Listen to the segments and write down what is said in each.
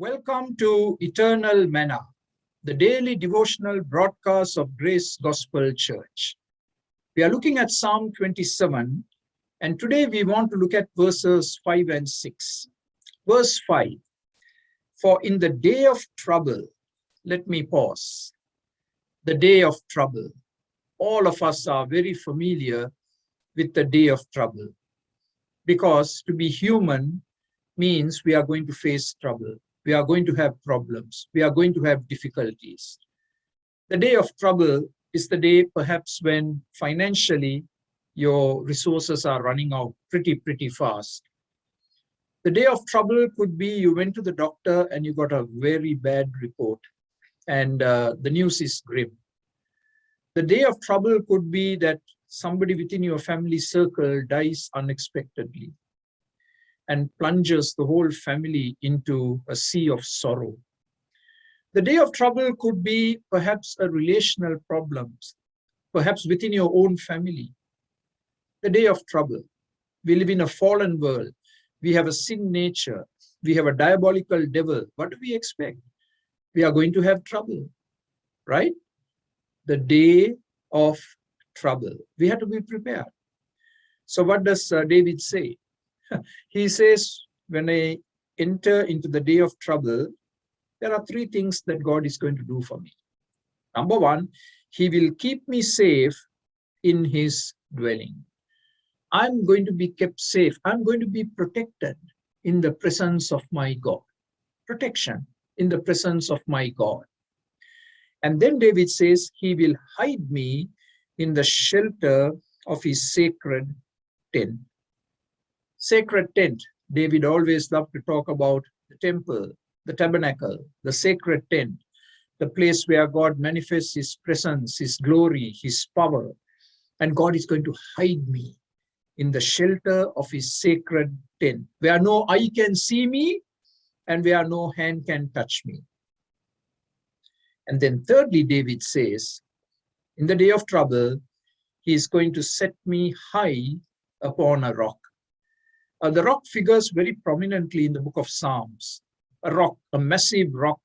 Welcome to Eternal Manna, the daily devotional broadcast of Grace Gospel Church. We are looking at Psalm 27, and today we want to look at verses 5 and 6. Verse 5, for in the day of trouble, let me pause. The day of trouble. All of us are very familiar with the day of trouble, because to be human means we are going to face trouble. We are going to have problems. We are going to have difficulties. The day of trouble is the day perhaps when financially your resources are running out pretty fast. The day of trouble could be you went to the doctor and you got a very bad report and the news is grim. The day of trouble could be that somebody within your family circle dies unexpectedly and plunges the whole family into a sea of sorrow. The day of trouble could be perhaps a relational problem, perhaps within your own family. The day of trouble. We live in a fallen world. We have a sin nature. We have a diabolical devil. What do we expect? We are going to have trouble, right? The day of trouble. We have to be prepared. So what does David say? He says, when I enter into the day of trouble, there are three things that God is going to do for me. Number one, he will keep me safe in his dwelling. I'm going to be kept safe. I'm going to be protected in the presence of my God. Protection in the presence of my God. And then David says, he will hide me in the shelter of his sacred tent. Sacred tent. David always loved to talk about the temple, the tabernacle, the sacred tent, the place where God manifests his presence, his glory, his power. And God is going to hide me in the shelter of his sacred tent, where no eye can see me and where no hand can touch me. And then thirdly, David says, in the day of trouble, he is going to set me high upon a rock. The rock figures very prominently in the book of Psalms. A rock, a massive rock,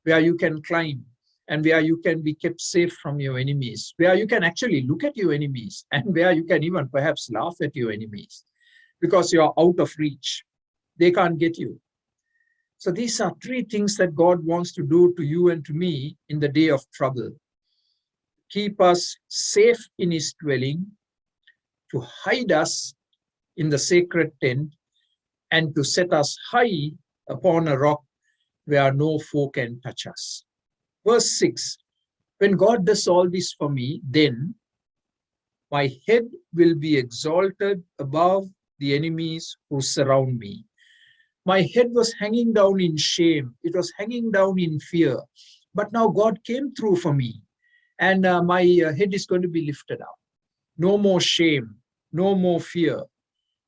where you can climb and where you can be kept safe from your enemies, where you can actually look at your enemies and where you can even perhaps laugh at your enemies because you are out of reach. They can't get you. So these are three things that God wants to do to you and to me in the day of trouble. Keep us safe in his dwelling, to hide us in the sacred tent, and to set us high upon a rock where no foe can touch us. Verse 6, when God does all this for me, then my head will be exalted above the enemies who surround me. My head was hanging down in shame. It was hanging down in fear. But now God came through for me, and my head is going to be lifted up. No more shame, no more fear.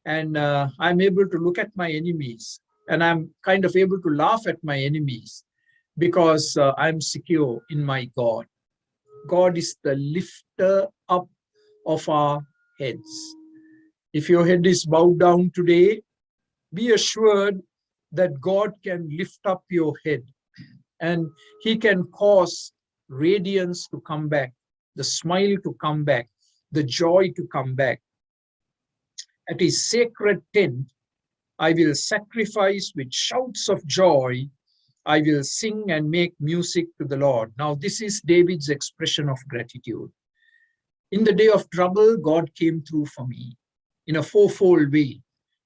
And I'm able to look at my enemies, and I'm kind of able to laugh at my enemies because I'm secure in my God. God is the lifter up of our heads. If your head is bowed down today, be assured that God can lift up your head and he can cause radiance to come back, the smile to come back, the joy to come back. At his sacred tent, I will sacrifice with shouts of joy. I will sing and make music to the Lord. Now, this is David's expression of gratitude. In the day of trouble, God came through for me in a fourfold way.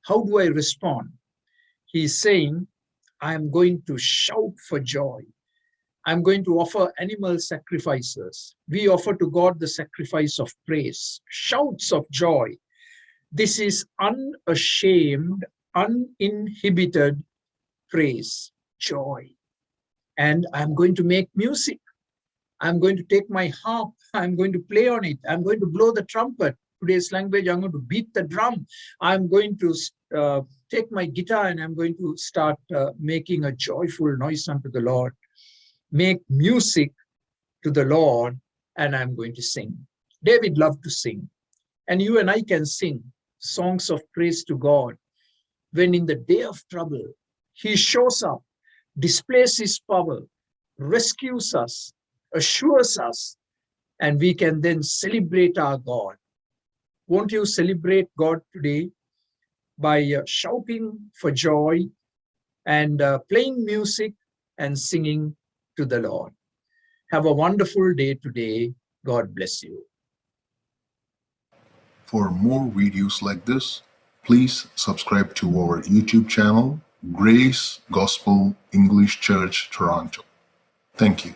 How do I respond? He's saying, I am going to shout for joy. I'm going to offer animal sacrifices. We offer to God the sacrifice of praise, shouts of joy. This is unashamed, uninhibited praise, joy. And I'm going to make music. I'm going to take my harp. I'm going to play on it. I'm going to blow the trumpet. Today's language, I'm going to beat the drum. I'm going to take my guitar and I'm going to start making a joyful noise unto the Lord. Make music to the Lord, and I'm going to sing. David loved to sing. And you and I can sing songs of praise to God when in the day of trouble, he shows up displays his power, rescues us, assures us, and we can then celebrate our God. Won't you celebrate God today by shouting for joy and playing music and singing to the Lord? Have a wonderful day today. God bless you. For more videos like this, please subscribe to our YouTube channel, Grace Gospel English Church Toronto. Thank you.